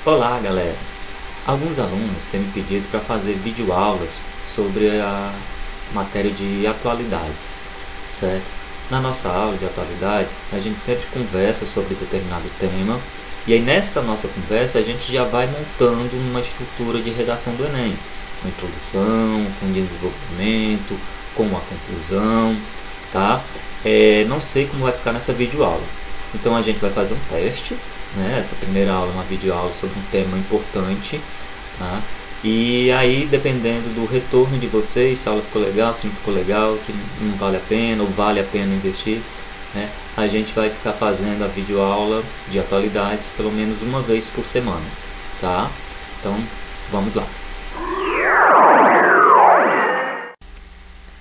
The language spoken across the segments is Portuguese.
Olá, galera! Alguns alunos têm me pedido para fazer videoaulas sobre a matéria de atualidades, certo? Na nossa aula de atualidades, a gente sempre conversa sobre determinado tema e aí nessa nossa conversa a gente já vai montando uma estrutura de redação do Enem, com introdução, com desenvolvimento, com a conclusão, tá? Não sei como vai ficar nessa videoaula, então a gente vai fazer um teste, né? Essa primeira aula é uma videoaula sobre um tema importante, tá? E aí, dependendo do retorno de vocês, se a aula ficou legal, se não ficou legal, que não vale a pena ou vale a pena investir, né? A gente vai ficar fazendo a videoaula de atualidades pelo menos uma vez por semana, tá? Então, vamos lá.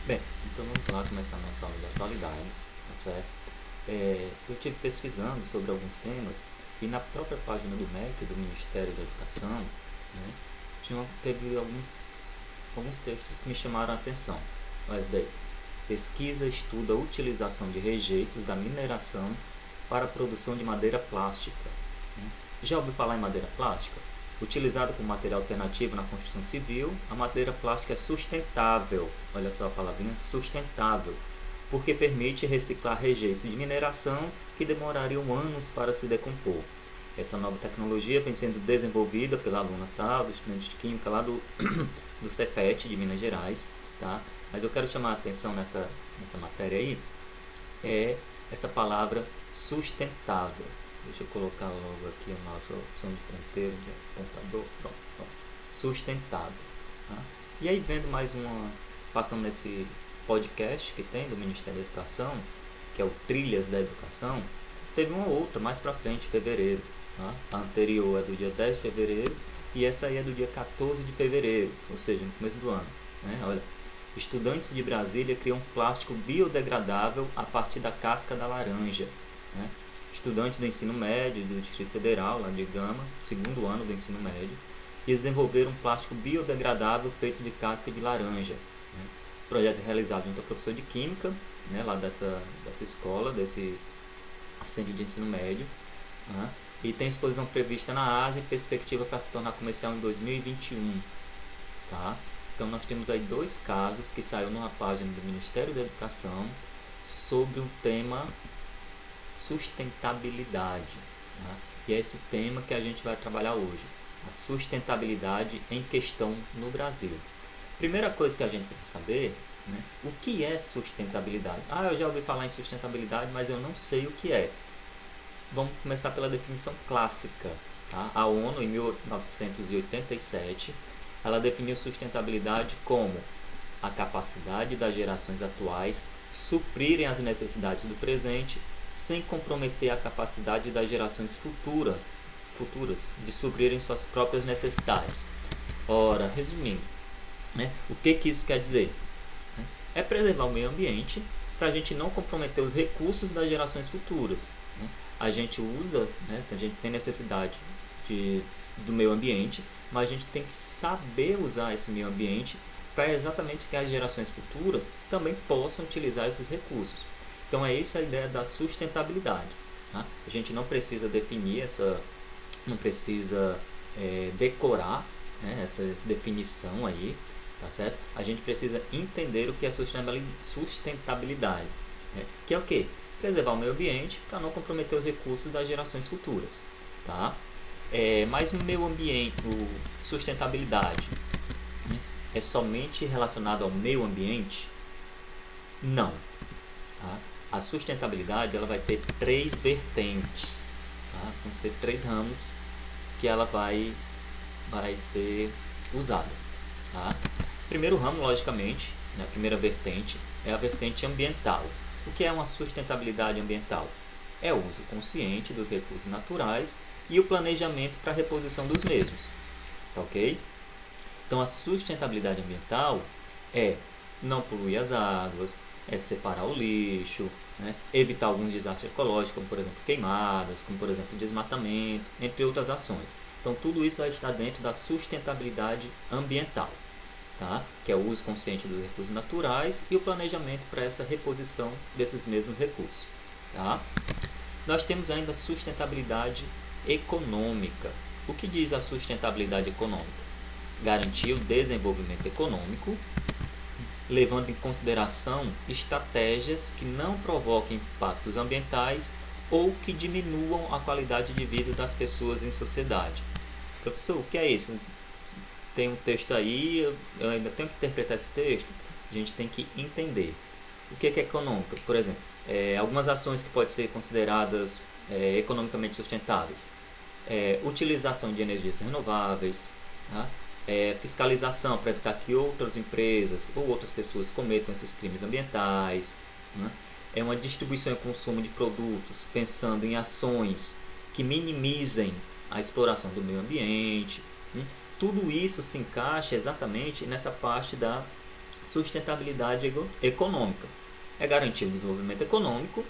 Bem, então vamos lá começar a nossa aula de atualidades, tá certo? Eu estive pesquisando sobre alguns temas e na própria página do MEC, do Ministério da Educação, né, teve alguns textos que me chamaram a atenção. Mas daí, pesquisa estuda a utilização de rejeitos da mineração para a produção de madeira plástica. Né? Já ouviu falar em madeira plástica? Utilizada como material alternativo na construção civil, a madeira plástica é sustentável. Olha só a palavrinha, sustentável, porque permite reciclar rejeitos de mineração que demorariam anos para se decompor. Essa nova tecnologia vem sendo desenvolvida pela aluna tal, do estudante de Química lá do Cefet, de Minas Gerais, tá? Mas eu quero chamar a atenção nessa matéria aí, é essa palavra sustentável. Deixa eu colocar logo aqui a nossa opção de ponteiro, de apontador, pronto. Sustentável. Tá? E aí passando nesse podcast que tem do Ministério da Educação, que é o Trilhas da Educação, teve uma outra mais pra frente, em fevereiro. Tá? A anterior é do dia 10 de fevereiro e essa aí é do dia 14 de fevereiro, ou seja, no começo do ano. Né? Olha, estudantes de Brasília criam plástico biodegradável a partir da casca da laranja. Né? Estudantes do ensino médio do Distrito Federal, lá de Gama, segundo ano do ensino médio, desenvolveram um plástico biodegradável feito de casca de laranja. Né? Projeto realizado junto ao professor de Química, né, lá dessa escola, desse centro de ensino médio, né, e tem exposição prevista na ASA e perspectiva para se tornar comercial em 2021. Tá? Então nós temos aí dois casos que saíram numa página do Ministério da Educação sobre o tema sustentabilidade. Tá? E é esse tema que a gente vai trabalhar hoje, a sustentabilidade em questão no Brasil. Primeira coisa que a gente precisa saber, né, o que é sustentabilidade? Eu já ouvi falar em sustentabilidade, mas eu não sei o que é. Vamos começar pela definição clássica. Tá? A ONU, em 1987, ela definiu sustentabilidade como a capacidade das gerações atuais suprirem as necessidades do presente sem comprometer a capacidade das gerações futuras de suprirem suas próprias necessidades. Ora, resumindo, né, o que isso quer dizer? É preservar o meio ambiente para a gente não comprometer os recursos das gerações futuras. Né? A gente usa, né, a gente tem necessidade do meio ambiente, mas a gente tem que saber usar esse meio ambiente para exatamente que as gerações futuras também possam utilizar esses recursos. Então é essa a ideia da sustentabilidade. Tá? A gente não precisa definir não precisa decorar, né, essa definição aí, tá certo? A gente precisa entender o que é sustentabilidade, né? Que é o quê? Preservar o meio ambiente para não comprometer os recursos das gerações futuras, tá? Mas o meio ambiente, sustentabilidade, né, é somente relacionado ao meio ambiente? Não. Tá? A sustentabilidade ela vai ter três vertentes, tá? Vão ser três ramos que ela vai ser usada. Tá? Primeiro ramo, logicamente, né, a primeira vertente é a vertente ambiental. O que é uma sustentabilidade ambiental? É o uso consciente dos recursos naturais e o planejamento para a reposição dos mesmos. Tá ok? Então a sustentabilidade ambiental é não poluir as águas, é separar o lixo, né, evitar alguns desastres ecológicos, como por exemplo queimadas, como por exemplo desmatamento, entre outras ações. Então tudo isso vai estar dentro da sustentabilidade ambiental. Tá? Que é o uso consciente dos recursos naturais e o planejamento para essa reposição desses mesmos recursos. Tá? Nós temos ainda a sustentabilidade econômica. o que diz a sustentabilidade econômica? Garantir o desenvolvimento econômico, levando em consideração estratégias que não provoquem impactos ambientais ou que diminuam a qualidade de vida das pessoas em sociedade. Professor, o que é isso? Tem um texto aí, eu ainda tenho que interpretar esse texto. A gente tem que entender o que é econômica. Por exemplo, algumas ações que podem ser consideradas economicamente sustentáveis. Utilização de energias renováveis, tá? Fiscalização para evitar que outras empresas ou outras pessoas cometam esses crimes ambientais, né? É uma distribuição e consumo de produtos pensando em ações que minimizem a exploração do meio ambiente. Tudo isso se encaixa exatamente nessa parte da sustentabilidade econômica. É garantir o desenvolvimento econômico,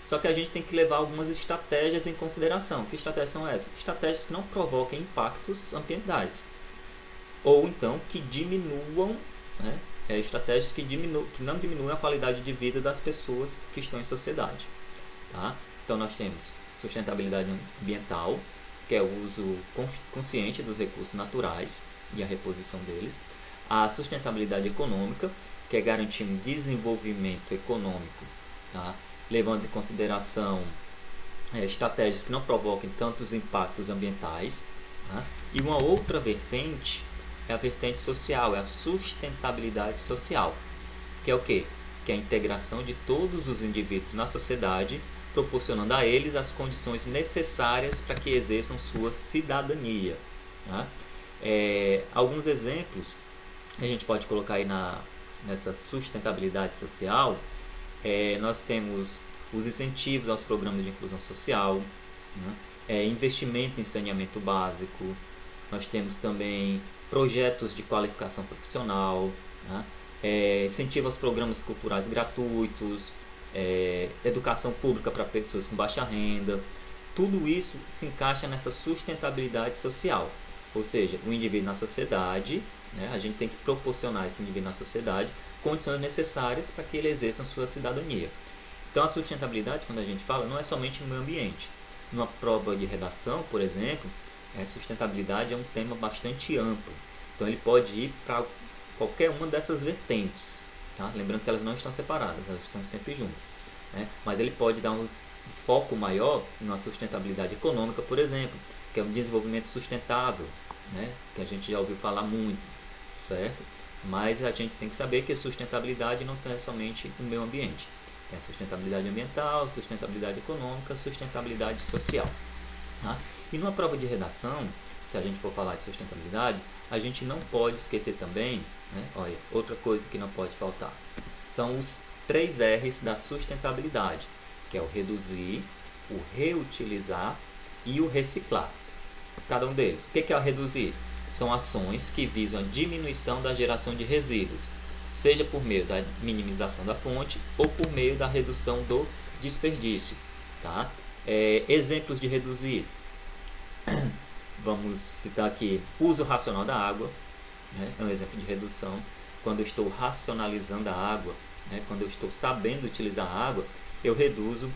só que a gente tem que levar algumas estratégias em consideração. Que estratégias são essas? Estratégias que não provoquem impactos ambientais, ou então que diminuam, né? Estratégias que não diminuem a qualidade de vida das pessoas que estão em sociedade. Tá? Então nós temos sustentabilidade ambiental, que é o uso consciente dos recursos naturais e a reposição deles. A sustentabilidade econômica, que é garantir um desenvolvimento econômico, tá? Levando em consideração estratégias que não provoquem tantos impactos ambientais. Tá? E uma outra vertente é a vertente social, é a sustentabilidade social, que é o quê? Que é a integração de todos os indivíduos na sociedade, proporcionando a eles as condições necessárias para que exerçam sua cidadania. Tá? Alguns exemplos a gente pode colocar aí nessa sustentabilidade social. Nós temos os incentivos aos programas de inclusão social, né? Investimento em saneamento básico. Nós temos também projetos de qualificação profissional, né? Incentivo aos programas culturais gratuitos, educação pública para pessoas com baixa renda. Tudo isso se encaixa nessa sustentabilidade social, ou seja, o indivíduo na sociedade, né? A gente tem que proporcionar a esse indivíduo na sociedade condições necessárias para que ele exerça sua cidadania. Então a sustentabilidade, quando a gente fala, não é somente no meio ambiente. Numa prova de redação, por exemplo, sustentabilidade é um tema bastante amplo. Então ele pode ir para qualquer uma dessas vertentes. Tá? Lembrando que elas não estão separadas, elas estão sempre juntas. Né? Mas ele pode dar um foco maior na sustentabilidade econômica, por exemplo, que é um desenvolvimento sustentável, né? Que a gente já ouviu falar muito, certo? Mas a gente tem que saber que sustentabilidade não é somente o meio ambiente. Tem a sustentabilidade ambiental, sustentabilidade econômica, sustentabilidade social. Tá? E numa prova de redação, se a gente for falar de sustentabilidade, a gente não pode esquecer também, né? Olha, outra coisa que não pode faltar, são os 3 R's da sustentabilidade, que é o reduzir, o reutilizar e o reciclar. Cada um deles. O que é o reduzir? São ações que visam a diminuição da geração de resíduos, seja por meio da minimização da fonte ou por meio da redução do desperdício. Tá? Exemplos de reduzir. Vamos citar aqui uso racional da água, né? É um exemplo de redução. Quando eu estou racionalizando a água, né? Quando eu estou sabendo utilizar a água, eu reduzo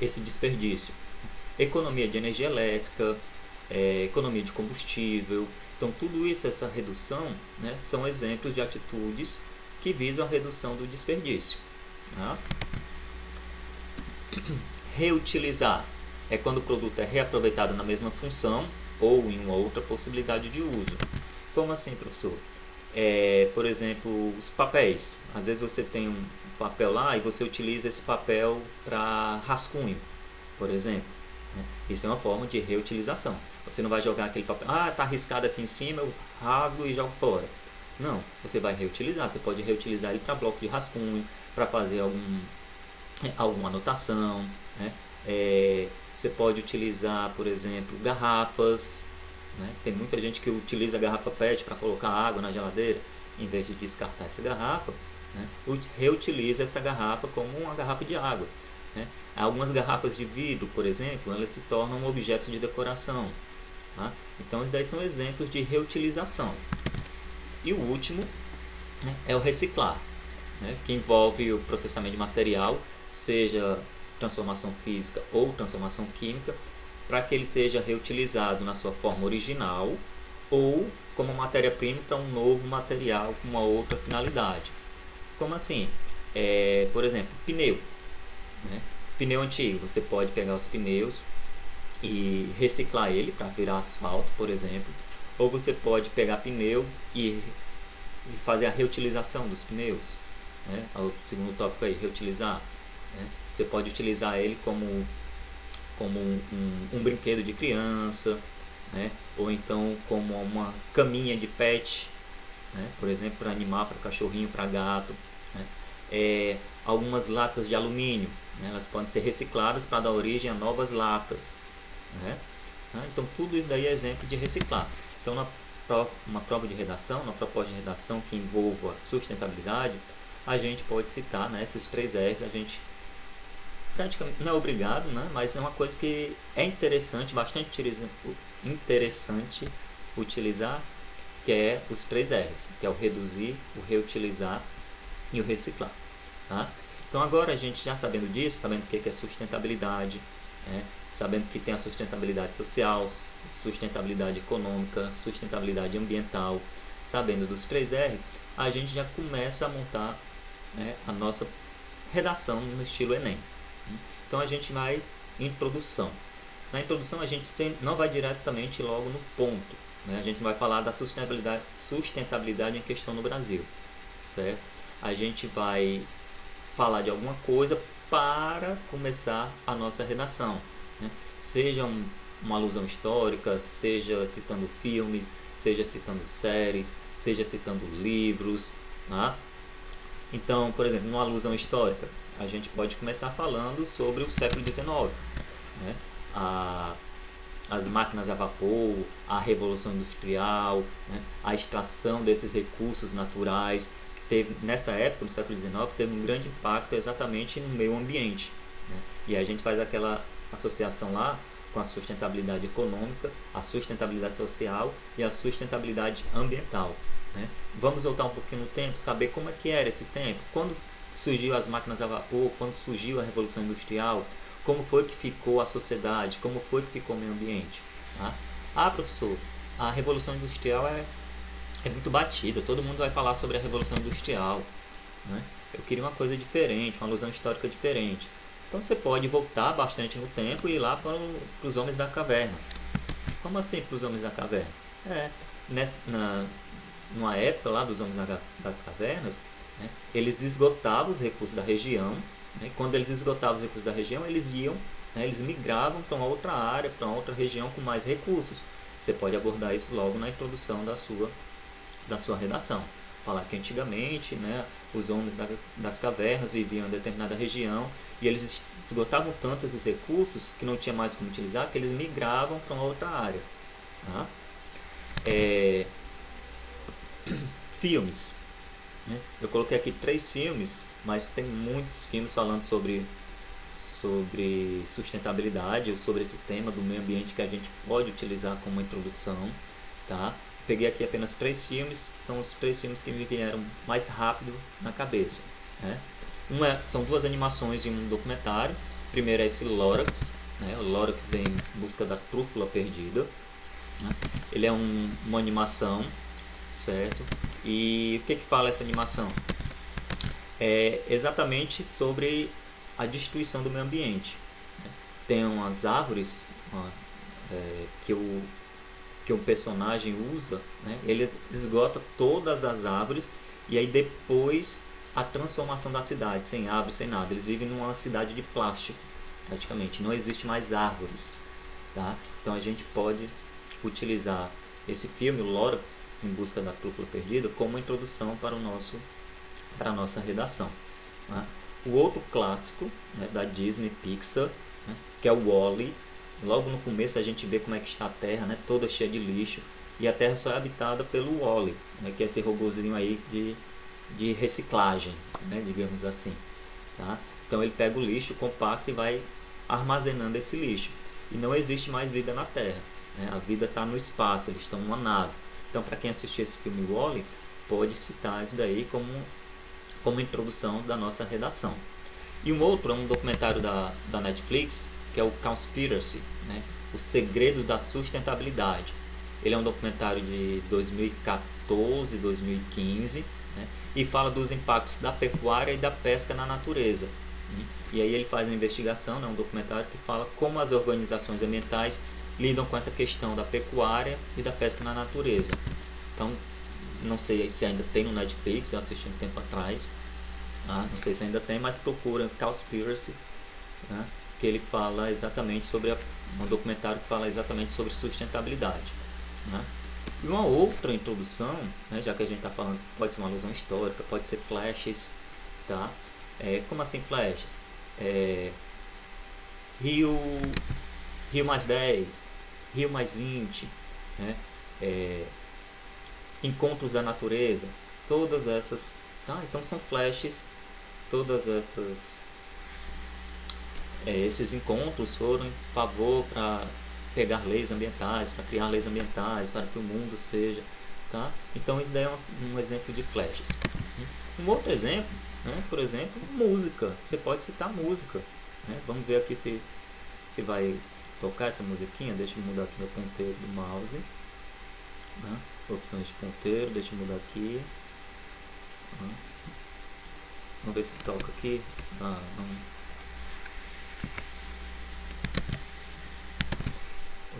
esse desperdício. Economia de energia elétrica, economia de combustível. Então tudo isso, essa redução, né? São exemplos de atitudes que visam a redução do desperdício. Tá? Reutilizar é quando o produto é reaproveitado na mesma função ou em uma outra possibilidade de uso. Como assim, professor? Por exemplo, os papéis. Às vezes você tem um papel lá e você utiliza esse papel para rascunho, por exemplo. Isso é uma forma de reutilização. Você não vai jogar aquele papel, está arriscado aqui em cima, eu rasgo e jogo fora. Não, você vai reutilizar. Você pode reutilizar ele para bloco de rascunho, para fazer alguma anotação, né? Você pode utilizar, por exemplo, garrafas, né? Tem muita gente que utiliza a garrafa PET para colocar água na geladeira, em vez de descartar essa garrafa, né? Reutiliza essa garrafa como uma garrafa de água, né? Algumas garrafas de vidro, por exemplo, elas se tornam objetos de decoração. Tá? Então, esses daí são exemplos de reutilização. E o último, né, é o reciclar, né? Que envolve o processamento de material, seja transformação física ou transformação química, para que ele seja reutilizado na sua forma original ou como matéria-prima para um novo material com uma outra finalidade. Como assim? Por exemplo, pneu. Né? Pneu antigo, você pode pegar os pneus e reciclar ele para virar asfalto, por exemplo. Ou você pode pegar pneu e fazer a reutilização dos pneus. Né? O segundo tópico aí, reutilizar. Né? Você pode utilizar ele como um brinquedo de criança, né? Ou então como uma caminha de pet, né? Por exemplo, para animar, para cachorrinho, para gato. Né? Algumas latas de alumínio, né? Elas podem ser recicladas para dar origem a novas latas. Né? Então tudo isso daí é exemplo de reciclar. Então uma prova de redação, uma proposta de redação que envolva sustentabilidade, a gente pode citar, né, esses 3 R's. A gente praticamente não é obrigado, né, mas é uma coisa que é interessante, bastante interessante utilizar, que é os 3 R's, que é o reduzir, o reutilizar e o reciclar. Tá? Então agora a gente já sabendo disso, sabendo o que é sustentabilidade, né, sabendo que tem a sustentabilidade social, sustentabilidade econômica, sustentabilidade ambiental, sabendo dos 3 R's, a gente já começa a montar, né, a nossa redação no estilo Enem. Então a gente vai em introdução. Na introdução a gente não vai diretamente logo no ponto. Né? A gente vai falar da sustentabilidade em questão no Brasil. Certo? A gente vai falar de alguma coisa para começar a nossa redação. Né? Seja uma alusão histórica, seja citando filmes, seja citando séries, seja citando livros. Tá? Então, por exemplo, numa alusão histórica, a gente pode começar falando sobre o século XIX. Né? As máquinas a vapor, a Revolução Industrial, né? A extração desses recursos naturais. Teve, nessa época, no século XIX, teve um grande impacto exatamente no meio ambiente. Né? E a gente faz aquela associação lá com a sustentabilidade econômica, a sustentabilidade social e a sustentabilidade ambiental. Né? Vamos voltar um pouquinho no tempo, saber como é que era esse tempo, quando surgiu as máquinas a vapor, quando surgiu a Revolução Industrial, como foi que ficou a sociedade, como foi que ficou o meio ambiente. Tá? Professor, a Revolução Industrial é muito batida, todo mundo vai falar sobre a Revolução Industrial. Né? Eu queria uma coisa diferente, uma alusão histórica diferente. Então você pode voltar bastante no tempo e ir lá para os Homens da Caverna. Como assim para os Homens da Caverna? Numa época lá dos Homens das Cavernas, né, eles esgotavam os recursos da região. Né, quando eles esgotavam os recursos da região, eles iam, né, eles migravam para uma outra área, para uma outra região com mais recursos. Você pode abordar isso logo na introdução da sua redação. Falar que antigamente, né, os homens das cavernas viviam em determinada região e eles esgotavam tanto esses recursos que não tinha mais como utilizar, que eles migravam para uma outra área. Tá? Filmes. Né? Eu coloquei aqui 3 filmes, mas tem muitos filmes falando sobre sustentabilidade ou sobre esse tema do meio ambiente que a gente pode utilizar como introdução. Tá? Peguei aqui apenas 3 filmes, são os 3 filmes que me vieram mais rápido na cabeça. Né? São 2 animações e um documentário. Primeiro é esse Lorax, né? O Lorax em busca da trúfula perdida. Né? Ele é uma animação, certo? E o que fala essa animação? É exatamente sobre a destruição do meio ambiente. Né? Tem umas árvores que o personagem usa, né? Ele esgota todas as árvores e aí depois a transformação da cidade, sem árvores, sem nada. Eles vivem numa cidade de plástico, praticamente. Não existe mais árvores. Tá? Então a gente pode utilizar esse filme, o Lorax, em busca da trúfula perdida, como introdução para a nossa redação. Tá? O outro clássico, né, da Disney Pixar, né, que é o Wall-E. Logo no começo a gente vê como é que está a Terra, né, toda cheia de lixo, e a Terra só é habitada pelo Wall-E, né, que é esse robozinho aí de reciclagem, né, digamos assim. Tá? Então ele pega o lixo compacto e vai armazenando esse lixo. E não existe mais vida na Terra. Né? A vida está no espaço, eles estão numa nave. Então, para quem assistir esse filme Wall-E, pode citar isso daí como introdução da nossa redação. E um outro é um documentário da Netflix, que é o Cowspiracy, né? O Segredo da Sustentabilidade. Ele é um documentário de 2014, 2015, né? E fala dos impactos da pecuária e da pesca na natureza. Né? E aí ele faz uma investigação, né? Um documentário que fala como as organizações ambientais lidam com essa questão da pecuária e da pesca na natureza. Então, não sei se ainda tem no Netflix, eu assisti um tempo atrás, não sei se ainda tem, mas procura Cowspiracy, né? Que ele fala exatamente sobre um documentário que fala exatamente sobre sustentabilidade, né? E uma outra introdução, né, já que a gente está falando, pode ser uma alusão histórica, pode ser flashes, tá? Como assim flashes? Rio, Rio mais 10, Rio mais 20, né? Encontros da natureza, todas essas, tá? Então são flashes, todas essas, esses encontros foram em favor para pegar leis ambientais, para criar leis ambientais, para que o mundo seja, tá? Então isso daí é um exemplo de flashes. Um outro exemplo, né? Por exemplo, música. Você pode citar música, né? Vamos ver aqui se vai tocar essa musiquinha. Deixa eu mudar aqui meu ponteiro do mouse, né? Opções de ponteiro, deixa eu mudar aqui, né? Vamos ver se toca aqui. Não.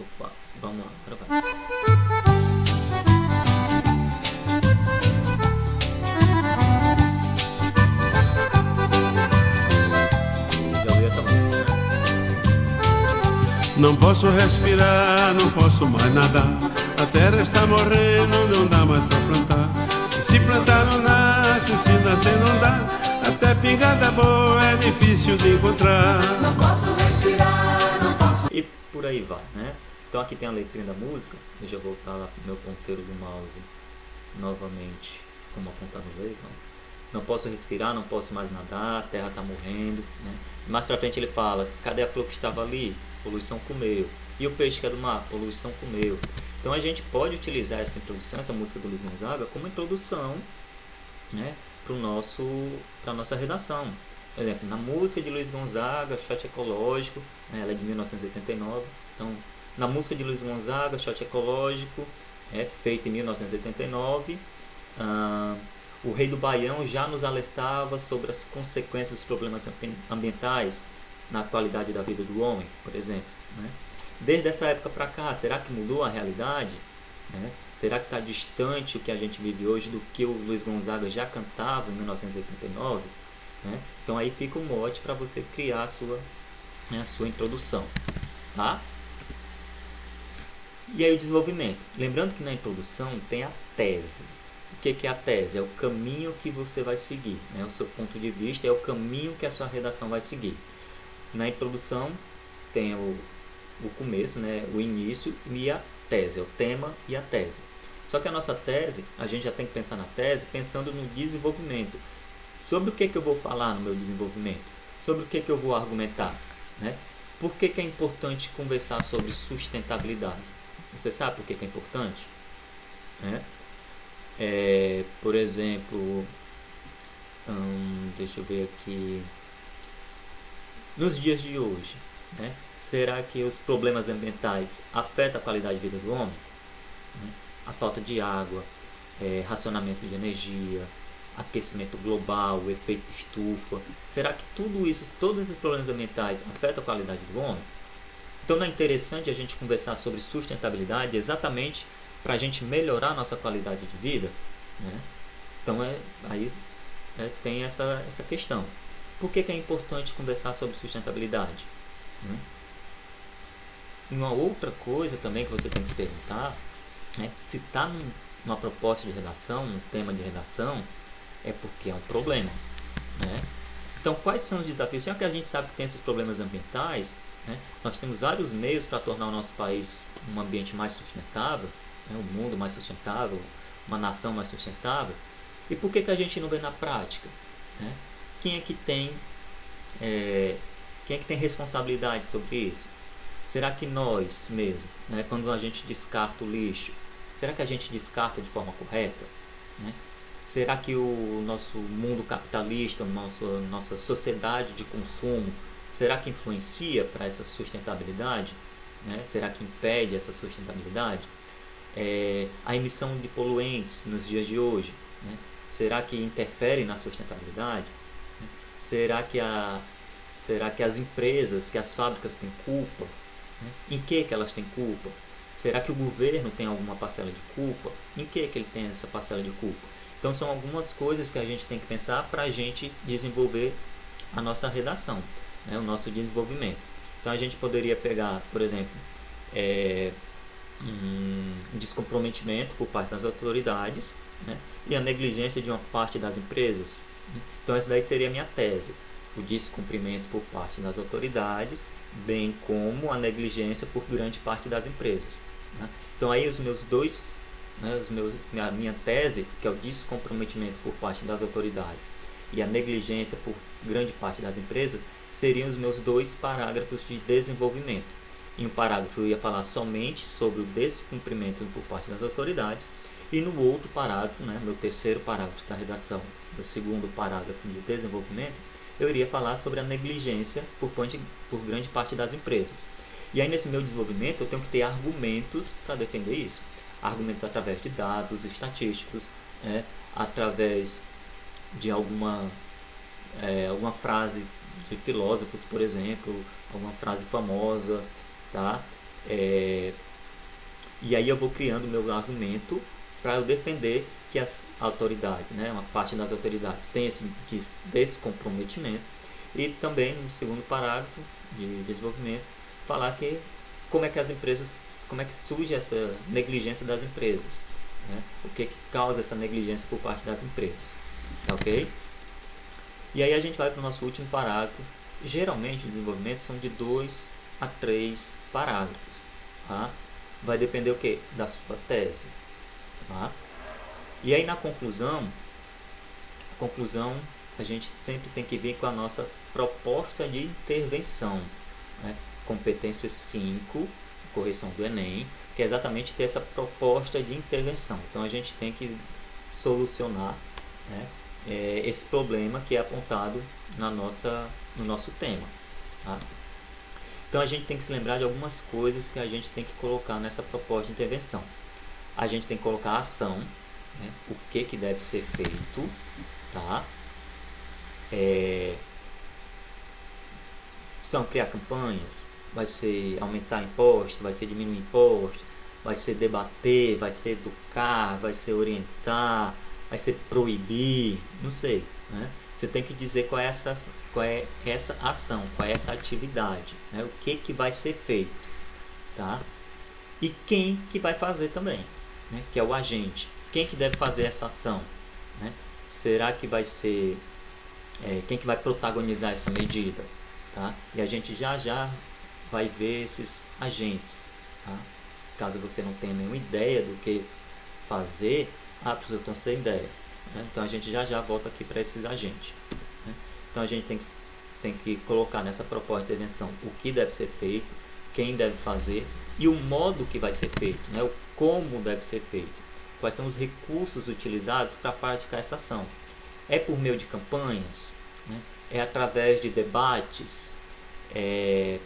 Opa, vamos lá, agora vai. Já ouviu essa música, né? Não posso respirar, não posso mais nadar. A terra está morrendo, não dá mais pra plantar. E se plantar não nasce, se nascer não dá. Até pingada boa é difícil de encontrar. Não posso respirar, não posso. E por aí vai, né? Então aqui tem a letrinha da música. Deixa eu voltar lá pro meu ponteiro do mouse novamente, como apontado no leio. Não posso respirar, não posso mais nadar, a terra está morrendo, né? Mais pra frente ele fala: cadê a flor que estava ali? Poluição comeu. E o peixe que é do mar? Poluição comeu. Então a gente pode utilizar essa introdução, essa música do Luiz Gonzaga, como introdução, né, para nossa redação. Por exemplo, na música de Luiz Gonzaga, Shot Ecológico, né, ela é de 1989. Então, na música de Luiz Gonzaga, Shot Ecológico, feita em 1989, o Rei do Baião já nos alertava sobre as consequências dos problemas ambientais na qualidade da vida do homem, por exemplo, né? Desde essa época para cá, será que mudou a realidade? Né? Será que está distante o que a gente vive hoje do que o Luiz Gonzaga já cantava em 1989? Né? Então aí fica o mote para você criar a sua introdução, tá? E aí o desenvolvimento. Lembrando que na introdução tem a tese. O que é a tese? É o caminho que você vai seguir, né? O seu ponto de vista é o caminho que a sua redação vai seguir. Na introdução tem o começo, né? O início e a tese, é o tema e a tese. Só que a nossa tese, a gente já tem que pensar na tese pensando no desenvolvimento. Sobre o que eu vou falar no meu desenvolvimento? Sobre o que eu vou argumentar, né? Por que é importante conversar sobre sustentabilidade? Você sabe por que é importante? Né? Por exemplo, deixa eu ver aqui. Nos dias de hoje, né, será que os problemas ambientais afetam a qualidade de vida do homem? Né? A falta de água, racionamento de energia, aquecimento global, o efeito estufa. Será que tudo isso, todos esses problemas ambientais afetam a qualidade do homem? Então não é interessante a gente conversar sobre sustentabilidade exatamente para a gente melhorar a nossa qualidade de vida? Né? Então tem essa questão. Por que é importante conversar sobre sustentabilidade? Né? Uma outra coisa também que você tem que se perguntar é se está numa proposta de redação, num tema de redação, é porque é um problema. Né? Então, quais são os desafios? Já que a gente sabe que tem esses problemas ambientais, né, nós temos vários meios para tornar o nosso país um ambiente mais sustentável, né, um mundo mais sustentável, uma nação mais sustentável. E por que a gente não vê na prática? Né? Quem é que tem responsabilidade sobre isso? Será que nós mesmos, né, quando a gente descarta o lixo, será que a gente descarta de forma correta? Né? Será que o nosso mundo capitalista, nossa sociedade de consumo, será que influencia para essa sustentabilidade? né? Será que impede essa sustentabilidade? A emissão de poluentes nos dias de hoje, né? Será que interfere na sustentabilidade? Será que as empresas, que as fábricas têm culpa? Né? Em que elas têm culpa? Será que o governo tem alguma parcela de culpa? Em que ele tem essa parcela de culpa? Então são algumas coisas que a gente tem que pensar para a gente desenvolver a nossa redação, né? O nosso desenvolvimento. Então a gente poderia pegar, por exemplo, um descomprometimento por parte das autoridades, né? E a negligência de uma parte das empresas. Então essa daí seria a minha tese: o descumprimento por parte das autoridades, bem como a negligência por grande parte das empresas, né? Então aí os meus dois, né, a minha tese, que é o descomprometimento por parte das autoridades e a negligência por grande parte das empresas, seriam os meus dois parágrafos de desenvolvimento. Em um parágrafo eu ia falar somente sobre o descumprimento por parte das autoridades, e no outro parágrafo, né, meu terceiro parágrafo da redação, meu segundo parágrafo de desenvolvimento, eu iria falar sobre a negligência por grande parte das empresas. E aí nesse meu desenvolvimento eu tenho que ter argumentos para defender isso. Argumentos através de dados estatísticos, né, através de alguma frase de filósofos, por exemplo, alguma frase famosa, tá? E aí eu vou criando meu argumento para eu defender que as autoridades, né, uma parte das autoridades tem esse descomprometimento, e também no segundo parágrafo de desenvolvimento falar que como é que surge essa negligência das empresas, né? O que causa essa negligência por parte das empresas, tá ok? E aí a gente vai para o nosso último parágrafo. Geralmente o desenvolvimento são de 2 a 3 parágrafos, tá? Vai depender o que? Da sua tese, tá? E aí na conclusão a gente sempre tem que vir com a nossa proposta de intervenção, né? Competência 5, correção do Enem, que é exatamente ter essa proposta de intervenção. Então a gente tem que solucionar, né, esse problema que é apontado no nosso tema, tá? Então a gente tem que se lembrar de algumas coisas que a gente tem que colocar nessa proposta de intervenção. A gente tem que colocar a ação, né, o que deve ser feito, tá? São criar campanhas, vai ser aumentar impostos, vai ser diminuir impostos, vai ser debater, vai ser educar, vai ser orientar, vai ser proibir, não sei, né? Você tem que dizer qual é essa ação, qual é essa atividade, né? O que vai ser feito, tá? E quem que vai fazer também, né? Que é o agente. Quem que deve fazer essa ação, né? Será que vai ser quem que vai protagonizar essa medida, tá? E a gente já vai ver esses agentes, tá? Caso você não tenha nenhuma ideia do que fazer, eu estou sem ideia, né? Então a gente já volta aqui para esses agentes, né? Então a gente tem que colocar nessa proposta de intervenção o que deve ser feito, quem deve fazer e o modo que vai ser feito, né? O como deve ser feito, quais são os recursos utilizados para praticar essa ação. É por meio de campanhas, né? É através de debates,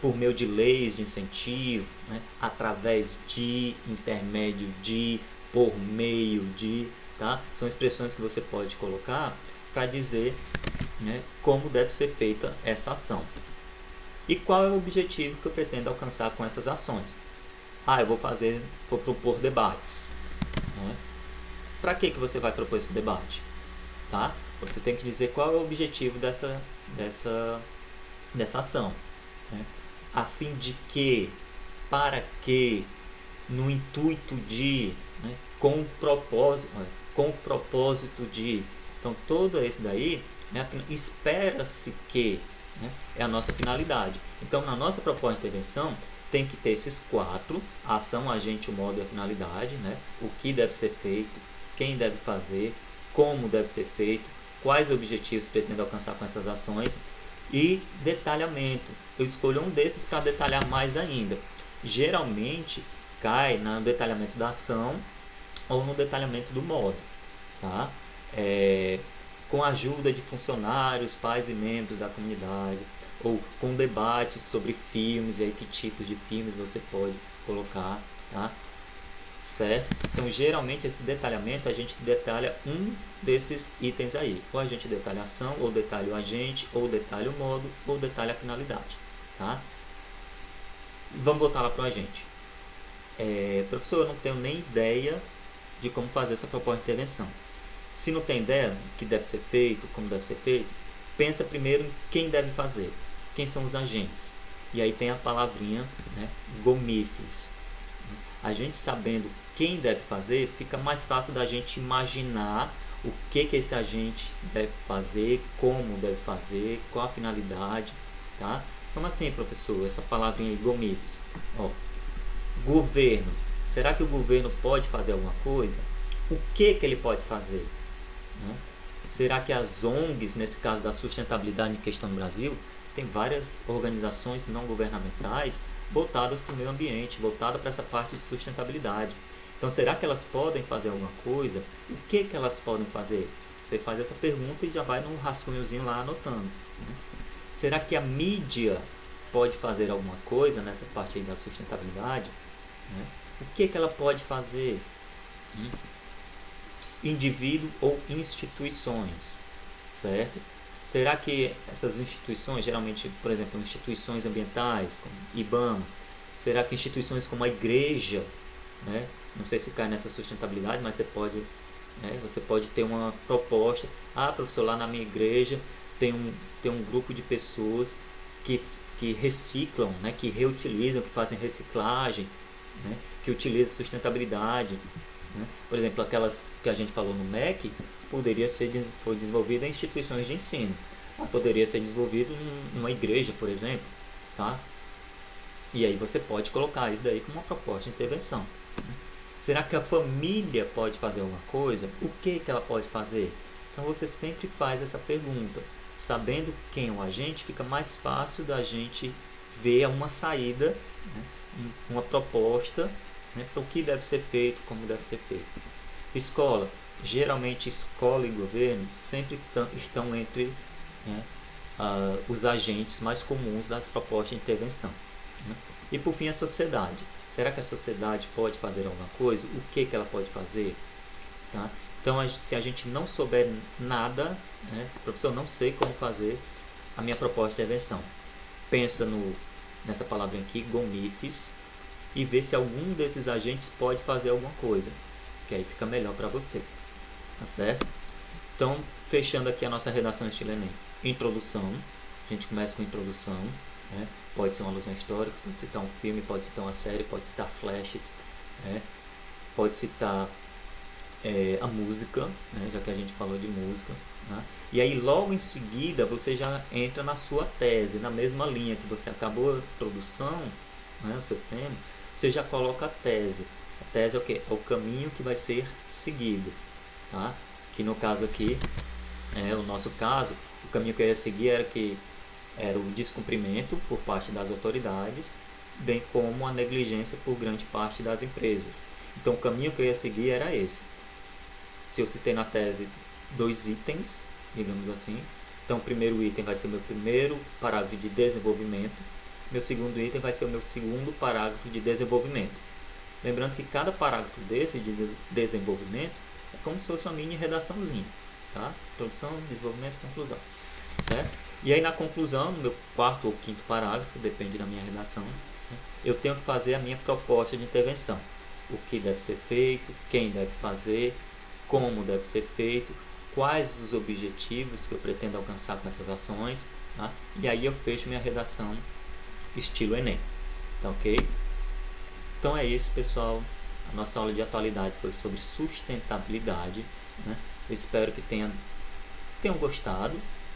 por meio de leis de incentivo, né? Através de, intermédio de, por meio de, tá? São expressões que você pode colocar para dizer, né, como deve ser feita essa ação. E qual é o objetivo que eu pretendo alcançar com essas ações? Eu vou propor debates, né? Para que você vai propor esse debate, tá? Você tem que dizer qual é o objetivo dessa ação, né? A fim de que, para que, no intuito de, né? com o propósito de. Então todo esse daí, né? Espera-se que, né? É a nossa finalidade. Então na nossa proposta de intervenção tem que ter esses 4: a ação, o agente, o modo e a finalidade, né? O que deve ser feito, quem deve fazer, como deve ser feito, quais objetivos pretendo alcançar com essas ações e detalhamento. Eu escolho um desses para detalhar mais ainda. Geralmente cai no detalhamento da ação ou no detalhamento do modo, tá? Com a ajuda de funcionários, pais e membros da comunidade, ou com debates sobre filmes, e aí que tipos de filmes você pode colocar, tá? Certo? Então, geralmente, esse detalhamento, a gente detalha um desses itens aí. Ou a gente detalha a ação, ou detalha o agente, ou detalha o modo, ou detalha a finalidade, tá? Vamos voltar lá para o agente. Professor, eu não tenho nem ideia de como fazer essa proposta de intervenção. Se não tem ideia do que deve ser feito, como deve ser feito, pensa primeiro em quem deve fazer, quem são os agentes. E aí tem a palavrinha, né, GOMIFES. A gente sabendo quem deve fazer, fica mais fácil da gente imaginar o que esse agente deve fazer, como deve fazer, qual a finalidade, tá? Como assim, professor, essa palavrinha aí, GOMIFES? Ó, governo. Será que o governo pode fazer alguma coisa? O que ele pode fazer? Né? Será que as ONGs, nesse caso da sustentabilidade em questão no Brasil, tem várias organizações não governamentais voltadas para o meio ambiente, voltadas para essa parte de sustentabilidade. Então, será que elas podem fazer alguma coisa? O que elas podem fazer? Você faz essa pergunta e já vai no rascunhozinho lá anotando. Né? Será que a mídia pode fazer alguma coisa nessa parte aí da sustentabilidade? Né? O que ela pode fazer? Indivíduo ou instituições, certo? Será que essas instituições, geralmente, por exemplo, instituições ambientais, como IBAMA, será que instituições como a igreja, né? Não sei se cai nessa sustentabilidade, mas você pode ter uma proposta. Ah, professor, lá na minha igreja tem um grupo de pessoas que reciclam, né? Que reutilizam, que fazem reciclagem, né? Que utilizam sustentabilidade. Né? Por exemplo, aquelas que a gente falou no MEC, foi desenvolvida em instituições de ensino. Mas poderia ser desenvolvido numa igreja, por exemplo. Tá? E aí você pode colocar isso daí como uma proposta de intervenção. Né? Será que a família pode fazer alguma coisa? O que ela pode fazer? Então você sempre faz essa pergunta. Sabendo quem é o agente, fica mais fácil da gente ver uma saída, né? Uma proposta, né, para o que deve ser feito, como deve ser feito. Escola. Geralmente escola e governo sempre estão entre, né, os agentes mais comuns das propostas de intervenção. Né? E por fim a sociedade. Será que a sociedade pode fazer alguma coisa? O que ela pode fazer? Tá? Então, se a gente não souber nada, né, professor, não sei como fazer a minha proposta de intervenção. Pensa nessa palavra aqui, GOMIFES, e ver se algum desses agentes pode fazer alguma coisa, que aí fica melhor para você, tá certo? Então, fechando aqui a nossa redação estilo Enem. Introdução, a gente começa com introdução, né? Pode ser uma alusão histórica, pode citar um filme, pode citar uma série, pode citar flashes, né? Pode citar a música, né? Já que a gente falou de música, né? E aí logo em seguida você já entra na sua tese, na mesma linha que você acabou a introdução, né? O seu tema, você já coloca a tese. A tese é o quê? É o caminho que vai ser seguido, tá? Que no caso aqui, o nosso caso, o caminho que eu ia seguir era o descumprimento por parte das autoridades, bem como a negligência por grande parte das empresas. Então o caminho que eu ia seguir era esse. Se eu citei na tese 2 itens, digamos assim, então o primeiro item vai ser o meu primeiro parágrafo de desenvolvimento, meu segundo item vai ser o meu segundo parágrafo de desenvolvimento. Lembrando que cada parágrafo desse de desenvolvimento é como se fosse uma mini redaçãozinha, tá? Introdução, desenvolvimento, conclusão, certo? E aí na conclusão, no meu quarto ou quinto parágrafo, depende da minha redação, né, eu tenho que fazer a minha proposta de intervenção. O que deve ser feito, quem deve fazer, como deve ser feito, quais os objetivos que eu pretendo alcançar com essas ações, tá? E aí eu fecho minha redação estilo Enem, tá ok? Então é isso, pessoal. A nossa aula de atualidades foi sobre sustentabilidade, né? Eu espero que tenham gostado,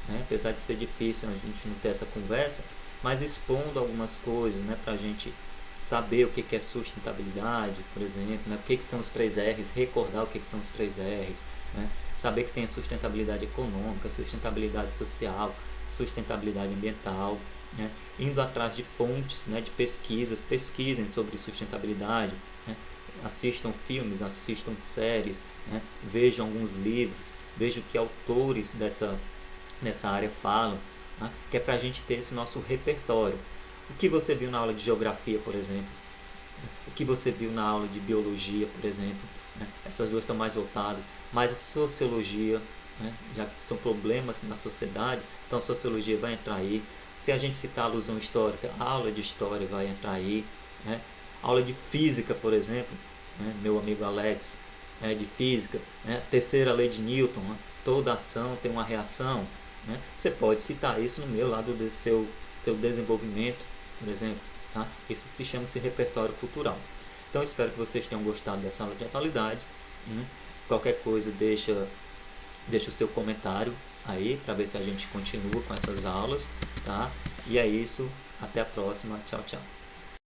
né? Apesar de ser difícil a gente não ter essa conversa, mas expondo algumas coisas, né? Para a gente saber o que é sustentabilidade, por exemplo, né? O que são os 3 R's, recordar o que são os 3 R's, né? Saber que tem a sustentabilidade econômica, sustentabilidade social, sustentabilidade ambiental, né? Indo atrás de fontes, né? De pesquisas, pesquisem sobre sustentabilidade, né? Assistam filmes, assistam séries, né? Vejam alguns livros, vejam o que autores dessa área falam, tá? Que é para a gente ter esse nosso repertório. O que você viu na aula de geografia, por exemplo, o que você viu na aula de biologia, por exemplo, né? Essas duas estão mais voltadas, mas a sociologia, né? Já que são problemas na sociedade, então a sociologia vai entrar aí. Se a gente citar a alusão histórica, a aula de história vai entrar aí, né? Aula de física, por exemplo, né? Meu amigo Alex, de física, né? Terceira lei de Newton, né? Toda ação tem uma reação, né? Você pode citar isso no meu lado do seu desenvolvimento, por exemplo, tá? Isso se chama-se repertório cultural. Então espero que vocês tenham gostado dessa aula de atualidades, né? Qualquer coisa deixa o seu comentário aí para ver se a gente continua com essas aulas, tá? E é isso, até a próxima, tchau, tchau.